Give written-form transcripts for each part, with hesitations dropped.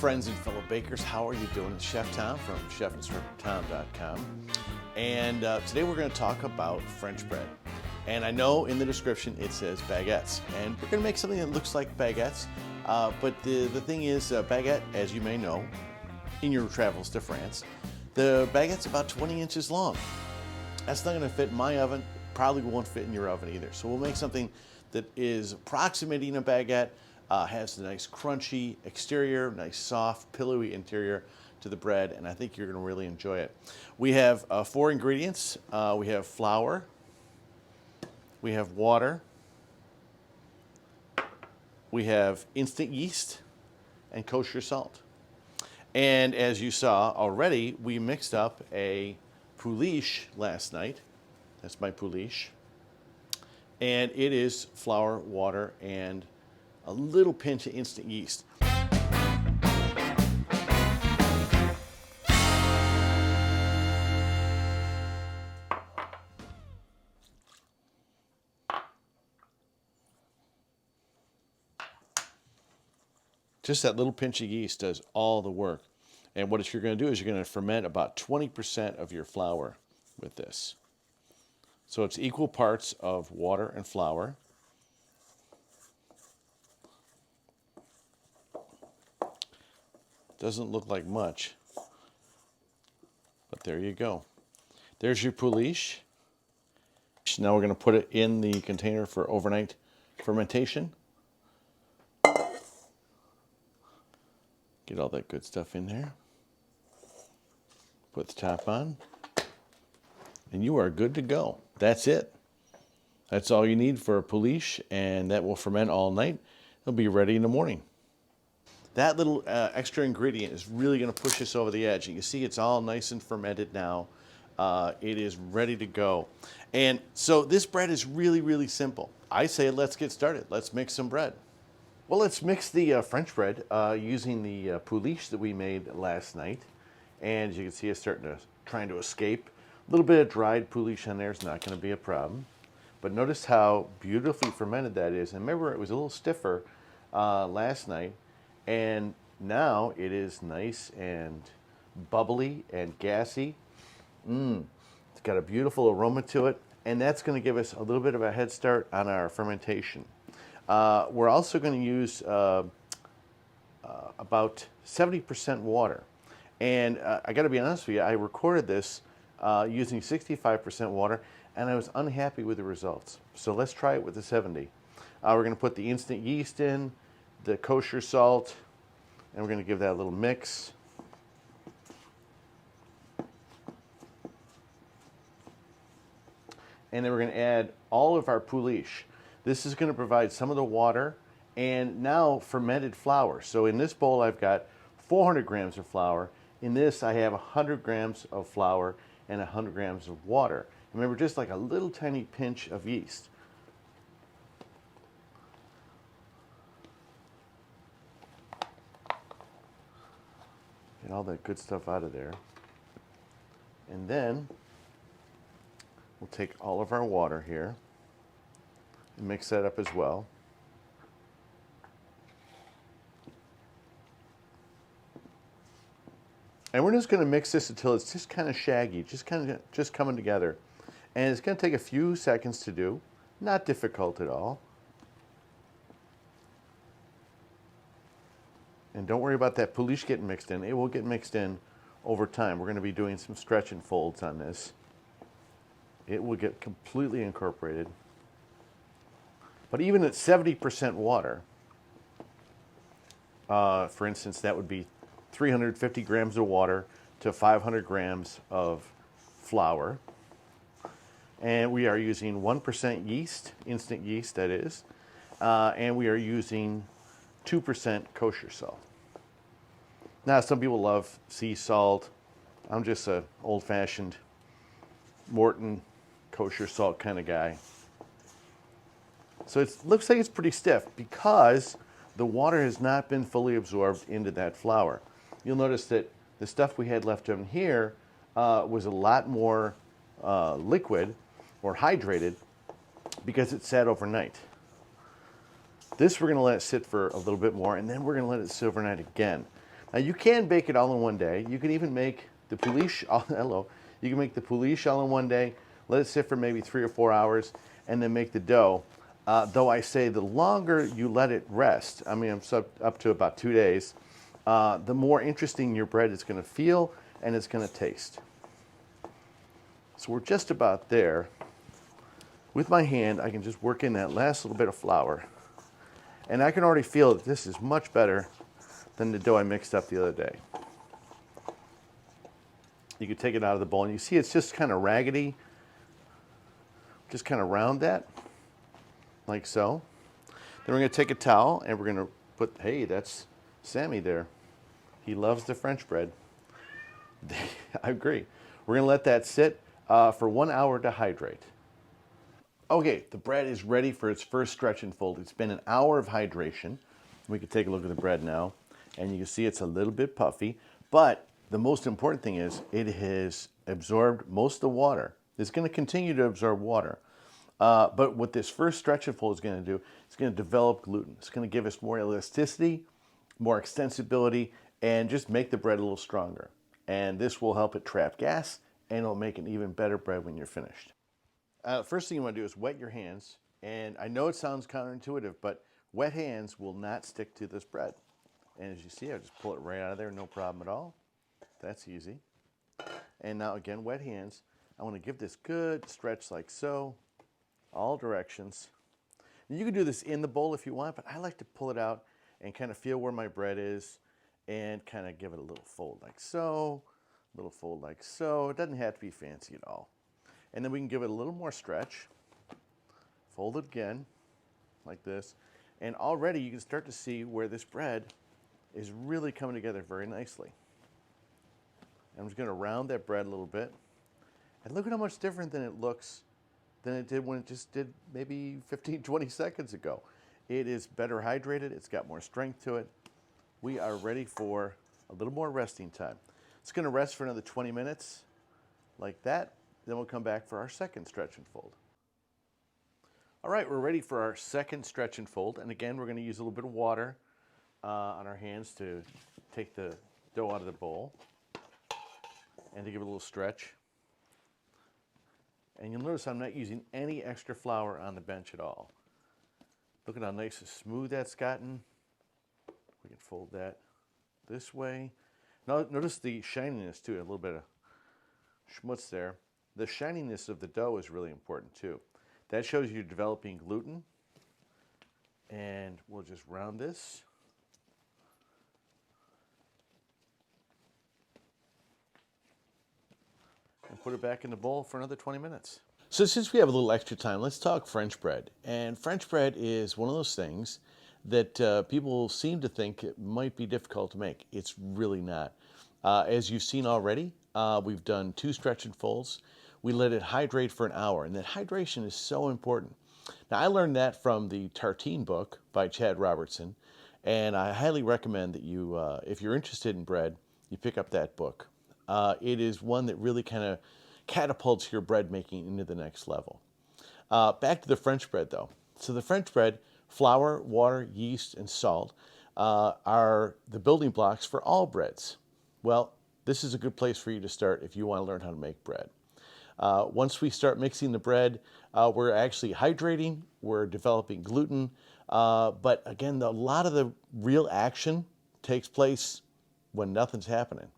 friends and fellow bakers, how are you doing? It's Chef Tom from chefinstructortom.com. And today we're going to talk about French bread. And I know in the description it says baguettes. And we're going to make something that looks like baguettes. But the thing is, baguette, as you may know, in your travels to France, the baguette's about 20 inches long. That's not going to fit in my oven. Probably won't fit in your oven either. So we'll make something that is approximating a baguette, has a nice crunchy exterior, nice soft, pillowy interior to the bread, and I think you're going to really enjoy it. We have 4 ingredients. We have flour, we have water, we have instant yeast, and kosher salt. And as you saw already, we mixed up a Poolish last night. That's my Poolish. And it is flour, water, and a little pinch of instant yeast. Just that little pinch of yeast does all the work. And what you're going to do is you're going to ferment about 20% of your flour with this. So it's equal parts of water and flour. Doesn't look like much, but there you go. There's your Poolish. Now we're going to put it in the container for overnight fermentation. Get all that good stuff in there. Put the top on. And you are good to go. That's it. That's all you need for a Poolish, and that will ferment all night. It'll be ready in the morning. That little extra ingredient is really going to push us over the edge. You can see it's all nice and fermented now. It is ready to go. And so this bread is really, really simple. I say let's get started. Let's mix some bread. Well, let's mix the French bread using the Poolish that we made last night. And as you can see, it's trying to escape. A little bit of dried Poolish on there is not going to be a problem. But notice how beautifully fermented that is. And remember, it was a little stiffer last night. And now it is nice and bubbly and gassy. It's got a beautiful aroma to it. And that's going to give us a little bit of a head start on our fermentation. We're also going to use about 70% water. And I got to be honest with you, I recorded this using 65% water, and I was unhappy with the results. So let's try it with the 70. We're going to put the instant yeast in, the kosher salt, and we're going to give that a little mix. And then we're going to add all of our Poolish. This is going to provide some of the water and now fermented flour. So in this bowl I've got 400 grams of flour. In this I have 100 grams of flour and 100 grams of water. Remember, just like a little tiny pinch of yeast. Get all that good stuff out of there. And then we'll take all of our water here and mix that up as well. And we're just going to mix this until it's just kind of shaggy, just coming together. And it's going to take a few seconds to do, not difficult at all. And don't worry about that Poolish getting mixed in. It will get mixed in over time. We're going to be doing some stretch and folds on this. It will get completely incorporated. But even at 70% water, for instance, that would be 350 grams of water to 500 grams of flour. And we are using 1% yeast, instant yeast that is, and we are using 2% kosher salt. Now, some people love sea salt. I'm just an old-fashioned Morton kosher salt kind of guy. So it looks like it's pretty stiff because the water has not been fully absorbed into that flour. You'll notice that the stuff we had left in here was a lot more liquid or hydrated because it sat overnight. This we're going to let it sit for a little bit more, and then we're going to let it sit overnight again. Now you can bake it all in one day. You can even make the Poolish, hello, you can make the Poolish all in one day, let it sit for maybe 3 or 4 hours, and then make the dough. Though I say the longer you let it rest, I mean, I'm up to about 2 days, the more interesting your bread is going to feel and it's going to taste. So we're just about there. With my hand, I can just work in that last little bit of flour. And I can already feel that this is much better than the dough I mixed up the other day. You can take it out of the bowl and you see it's just kind of raggedy. Just kind of round that, like so. Then we're going to take a towel and we're going to put, hey, that's Sammy there. He loves the French bread. I agree. We're going to let that sit for 1 hour to hydrate. Okay, the bread is ready for its first stretch and fold. It's been an hour of hydration. We can take a look at the bread now, and you can see it's a little bit puffy, but the most important thing is it has absorbed most of the water. It's going to continue to absorb water. But what this first stretch and fold is going to do, it's going to develop gluten. It's going to give us more elasticity, more extensibility, and just make the bread a little stronger. And this will help it trap gas, and it'll make an even better bread when you're finished. First thing you want to do is wet your hands. And I know it sounds counterintuitive, but wet hands will not stick to this bread. And as you see, I just pull it right out of there, no problem at all. That's easy. And now again, wet hands. I want to give this good stretch like so, all directions. And you can do this in the bowl if you want, but I like to pull it out and kind of feel where my bread is and kind of give it a little fold like so, a little fold like so. It doesn't have to be fancy at all. And then we can give it a little more stretch. Fold it again, like this. And already you can start to see where this bread is really coming together very nicely. I'm just going to round that bread a little bit. And look at how much different than it looks than it did when it just did maybe 15, 20 seconds ago. It is better hydrated. It's got more strength to it. We are ready for a little more resting time. It's going to rest for another 20 minutes like that. Then we'll come back for our second stretch and fold. All right, we're ready for our second stretch and fold. And again, we're going to use a little bit of water on our hands to take the dough out of the bowl and to give it a little stretch. And you'll notice I'm not using any extra flour on the bench at all. Look at how nice and smooth that's gotten. We can fold that this way. Now notice the shininess too, a little bit of schmutz there. The shininess of the dough is really important too. That shows you're developing gluten. And we'll just round this. And put it back in the bowl for another 20 minutes. So since we have a little extra time, let's talk French bread. And French bread is one of those things that people seem to think it might be difficult to make. It's really not. As you've seen already, we've done 2 stretch and folds. We let it hydrate for an hour, and that hydration is so important. Now, I learned that from the Tartine book by Chad Robertson, and I highly recommend that you, if you're interested in bread, you pick up that book. It is one that really kind of catapults your bread making into the next level. Back to the French bread, though. So the French bread, flour, water, yeast, and salt are the building blocks for all breads. Well, this is a good place for you to start if you want to learn how to make bread. Once we start mixing the bread, we're actually hydrating, we're developing gluten, but again, a lot of the real action takes place when nothing's happening.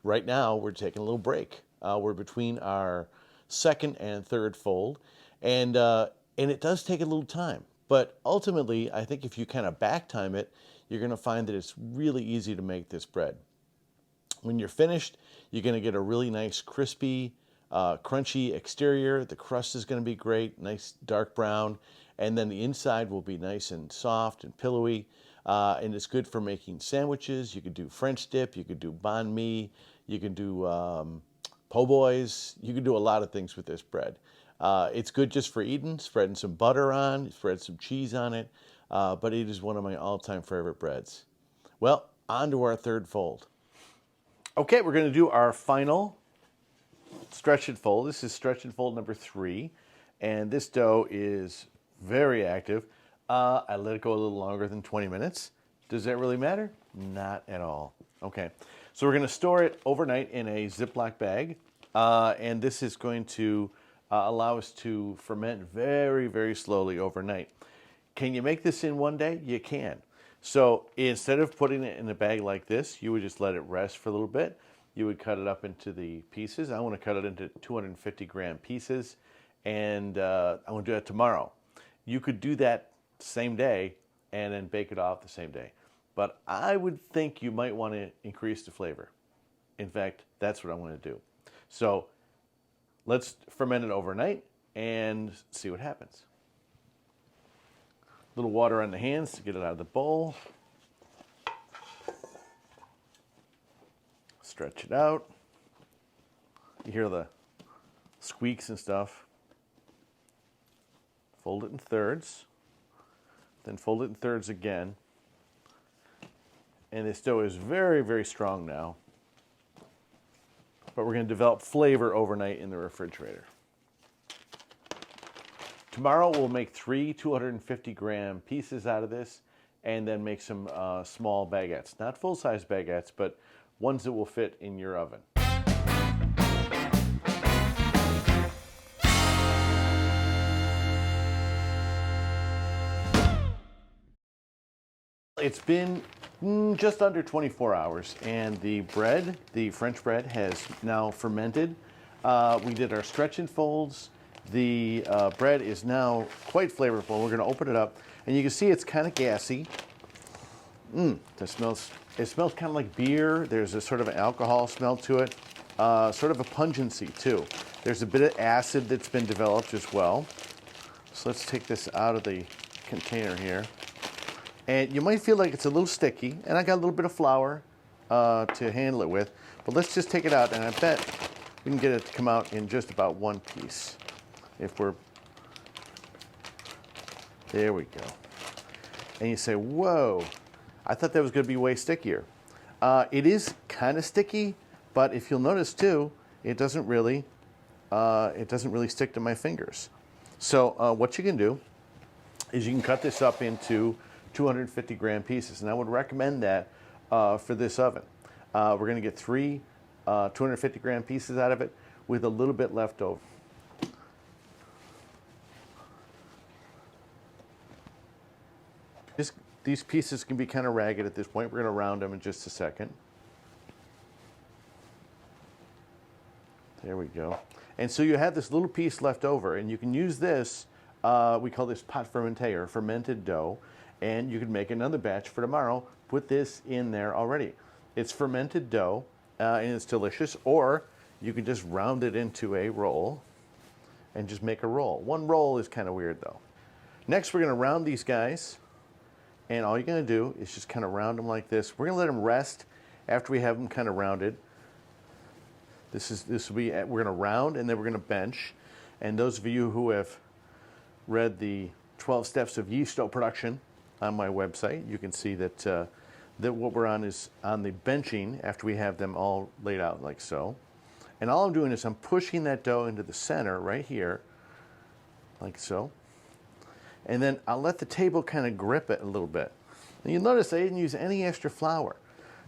Right now, we're taking a little break. We're between our second and third fold, and it does take a little time. But ultimately, I think if you kind of back time it, you're going to find that it's really easy to make this bread. When you're finished, you're going to get a really nice crispy, crunchy exterior. The crust is going to be great, nice dark brown, and then the inside will be nice and soft and pillowy. And it's good for making sandwiches. You could do French dip, you could do banh mi, you can do po' boys. You can do a lot of things with this bread. It's good just for eating, spreading some butter on, spread some cheese on it, but it is one of my all-time favorite breads. Well, on to our third fold. Okay, we're going to do our final stretch and fold. This is stretch and fold number 3, and this dough is very active. I let it go a little longer than 20 minutes. Does that really matter? Not at all. Okay, so we're going to store it overnight in a Ziploc bag, and this is going to allow us to ferment very, very slowly overnight. Can you make this in one day? You can. So instead of putting it in a bag like this, you would just let it rest for a little bit. You would cut it up into the pieces. I want to cut it into 250-gram pieces, and I want to do that tomorrow. You could do that same day and then bake it off the same day. But I would think you might want to increase the flavor. In fact, that's what I want to do. So let's ferment it overnight and see what happens. A little water on the hands to get it out of the bowl. Stretch it out. You hear the squeaks and stuff. Fold it in thirds. Then fold it in thirds again. And this dough is very, very strong now. But we're going to develop flavor overnight in the refrigerator. Tomorrow we'll make 3 250-gram pieces out of this and then make some small baguettes. Not full-size baguettes, but ones that will fit in your oven. It's been just under 24 hours, and the bread, the French bread, has now fermented. We did our stretch and folds. The bread is now quite flavorful. We're going to open it up, and you can see it's kind of gassy. It smells kind of like beer. There's a sort of an alcohol smell to it, sort of a pungency too. There's a bit of acid that's been developed as well. So let's take this out of the container here. And you might feel like it's a little sticky, and I got a little bit of flour to handle it with, but let's just take it out, and I bet we can get it to come out in just about one piece. There we go. And you say, whoa, I thought that was going to be way stickier. It is kind of sticky, but if you'll notice too, it doesn't really stick to my fingers. So what you can do is you can cut this up into 250-gram pieces, and I would recommend that for this oven. We're going to get 3 250-gram pieces out of it with a little bit left over. These pieces can be kind of ragged at this point. We're going to round them in just a second. There we go. And so you have this little piece left over, and you can use this, we call this pot fermenté, or fermented dough, and you can make another batch for tomorrow. Put this in there already. It's fermented dough, and it's delicious, or you can just round it into a roll and just make a roll. One roll is kind of weird though. Next, we're going to round these guys. And all you're going to do is just kind of round them like this. We're going to let them rest after we have them kind of rounded. We're going to round, and then we're going to bench. And those of you who have read the 12 steps of yeast dough production on my website, you can see that that what we're on is on the benching after we have them all laid out like so. And all I'm doing is I'm pushing that dough into the center right here, like so. And then I'll let the table kind of grip it a little bit. And you'll notice I didn't use any extra flour.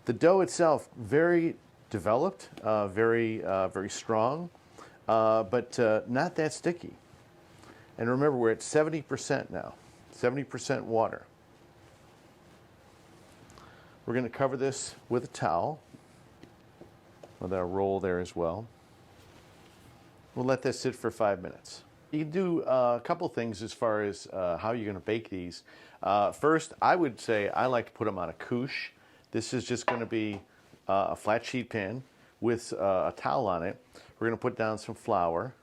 The dough itself, very developed, very strong, but not that sticky. And remember, we're at 70% now, 70% water. We're going to cover this with a towel, with our roll there as well. We'll let this sit for 5 minutes. You can do a couple things as far as how you're going to bake these. First, I would say I like to put them on a couche. This is just going to be a flat sheet pan with a towel on it. We're going to put down some flour,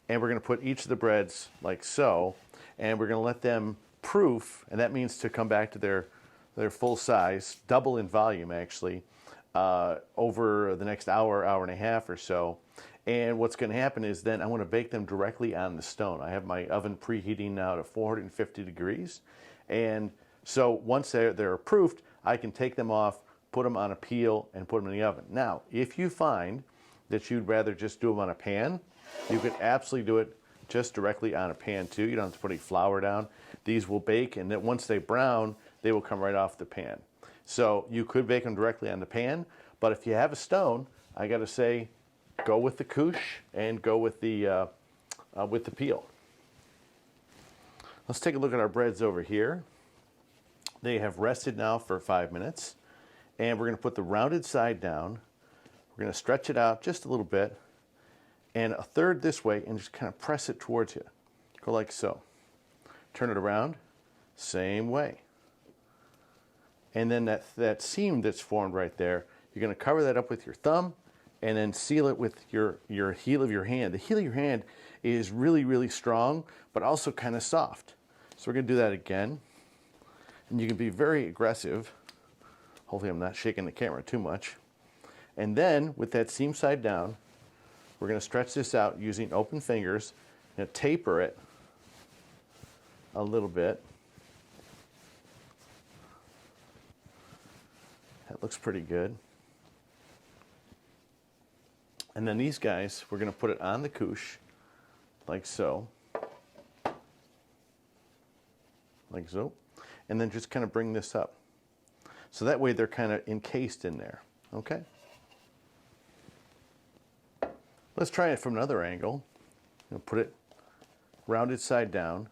and we're going to put each of the breads like so, and we're going to let them proof, and that means to come back to their full size, double in volume actually, over the next hour, hour and a half or so. And what's going to happen is then I want to bake them directly on the stone. I have my oven preheating now to 450 degrees. And so once they're proofed, I can take them off, put them on a peel, and put them in the oven. Now, if you find that you'd rather just do them on a pan, you could absolutely do it just directly on a pan too. You don't have to put any flour down. These will bake, and then once they brown, they will come right off the pan. So you could bake them directly on the pan, but if you have a stone, I got to say, go with the couche and go with the peel. Let's take a look at our breads over here. They have rested now for 5 minutes, and we're going to put the rounded side down. We're going to stretch it out just a little bit, and a third this way, and just kind of press it towards you. Go like so. Turn it around, same way. And then that seam that's formed right there, you're going to cover that up with your thumb, and then seal it with your heel of your hand. The heel of your hand is really, really strong, but also kind of soft. So we're going to do that again. And you can be very aggressive. Hopefully I'm not shaking the camera too much. And then with that seam side down, we're going to stretch this out using open fingers and taper it a little bit. That looks pretty good. And then these guys, we're going to put it on the couche like so. Like so. And then just kind of bring this up. So that way they're kind of encased in there. Okay? Let's try it from another angle. Put it rounded side down.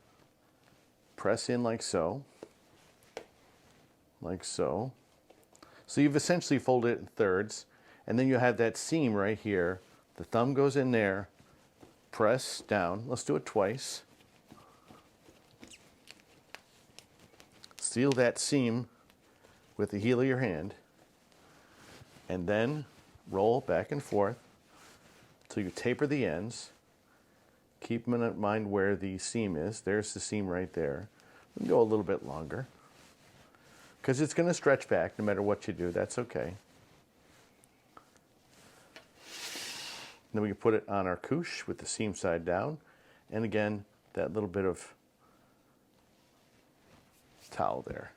Press in like so. Like so. So you've essentially folded it in thirds. And then you have that seam right here. The thumb goes in there. Press down. Let's do it twice. Seal that seam with the heel of your hand, and then roll back and forth until you taper the ends. Keep in mind where the seam is. There's the seam right there. We can go a little bit longer because it's going to stretch back no matter what you do. That's okay. Then we can put it on our couche with the seam side down, and again that little bit of towel there.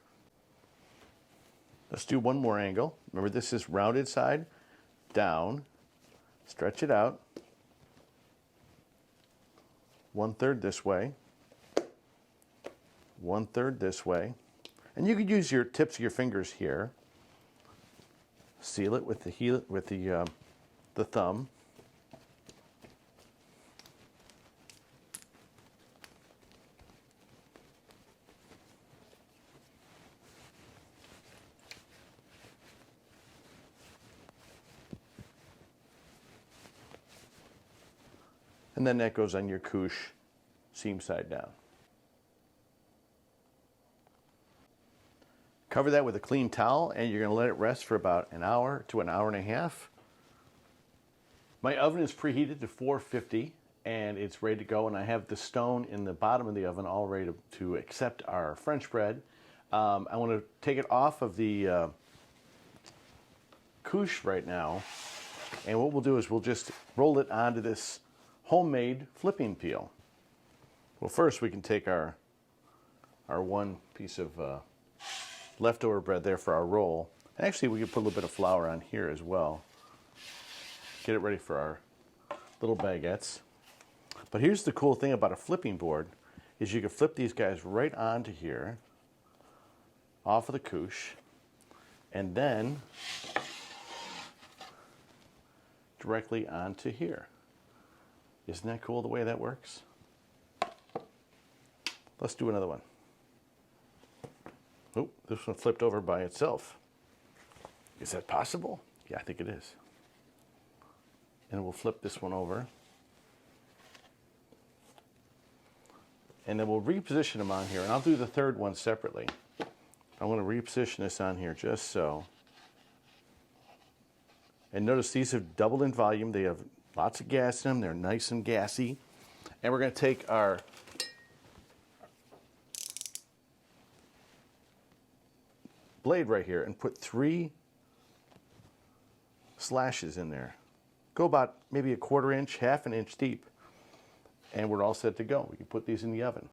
Let's do one more angle. Remember, this is rounded side down. Stretch it out. 1/3 this way. 1/3 this way. And you could use your tips of your fingers here. Seal it with the heel, with the thumb. And then that goes on your couche, seam side down. Cover that with a clean towel, and you're going to let it rest for about an hour to an hour and a half. My oven is preheated to 450, and it's ready to go. And I have the stone in the bottom of the oven all ready to accept our French bread. I want to take it off of the couche right now. And what we'll do is we'll just roll it onto this homemade flipping peel. Well, first we can take our one piece of leftover bread there for our roll. Actually, we can put a little bit of flour on here as well. Get it ready for our little baguettes. But here's the cool thing about a flipping board is you can flip these guys right onto here, off of the couche, and then directly onto here. Isn't that cool the way that works? Let's do another one. Oh, this one flipped over by itself. Is that possible? Yeah, I think it is. And we'll flip this one over. And then we'll reposition them on here. And I'll do the third one separately. I want to reposition this on here just so. And notice these have doubled in volume. They have lots of gas in them. They're nice and gassy. And we're going to take our blade right here and put 3 slashes in there. Go about maybe 1/4 inch, 1/2 inch deep. And we're all set to go. We can put these in the oven.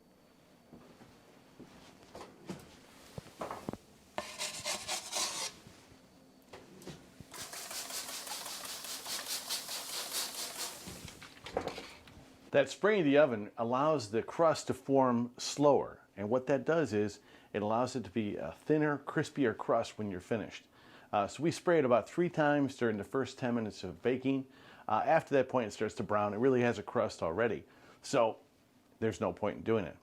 That spraying the oven allows the crust to form slower. And what that does is It allows it to be a thinner, crispier crust when you're finished. So we spray it about 3 times during the first 10 minutes of baking. After that point, it starts to brown. It really has a crust already. So there's no point in doing it.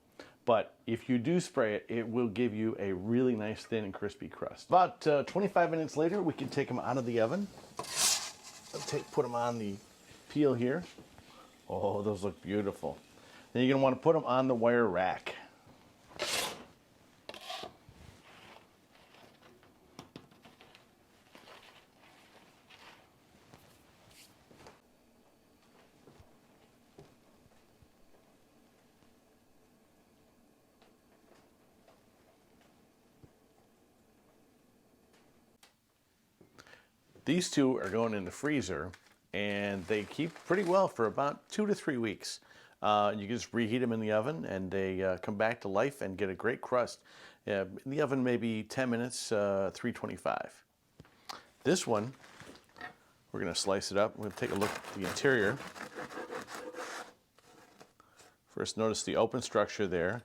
But if you do spray it, it will give you a really nice thin and crispy crust. About 25 minutes later, we can take them out of the oven. Put them on the peel here. Oh, those look beautiful. Then you're going to want to put them on the wire rack. These two are going in the freezer, and they keep pretty well for about 2 to 3 weeks. You can just reheat them in the oven, and they come back to life and get a great crust. In the oven, maybe 10 minutes, 325. This one, we're going to slice it up. We're going to take a look at the interior. First, notice the open structure there.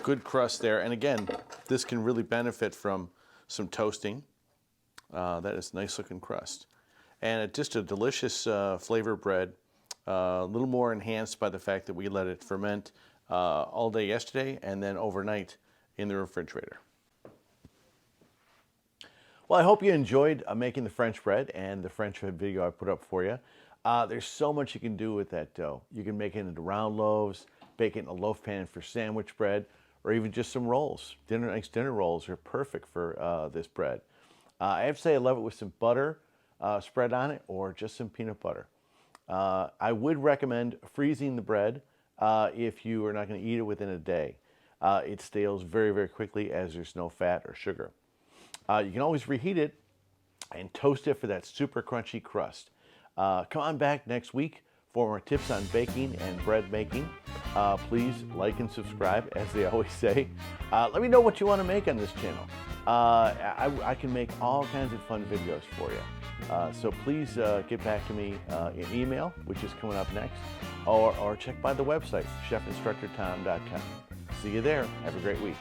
Good crust there, and again, this can really benefit from some toasting. That is nice looking crust. And just a delicious flavor bread, a little more enhanced by the fact that we let it ferment all day yesterday and then overnight in the refrigerator. Well, I hope you enjoyed making the French bread and the French bread video I put up for you. There's so much you can do with that dough. You can make it into round loaves, bake it in a loaf pan for sandwich bread, or even just some rolls. Nice dinner rolls are perfect for this bread. I have to say I love it with some butter spread on it or just some peanut butter. I would recommend freezing the bread if you are not going to eat it within a day. It stales very, very quickly as there's no fat or sugar. You can always reheat it and toast it for that super crunchy crust. Come on back next week for more tips on baking and bread making. Please like and subscribe, as they always say. Let me know what you want to make on this channel. I can make all kinds of fun videos for you. So please get back to me in email, which is coming up next, or check by the website, chefinstructortom.com. See you there. Have a great week.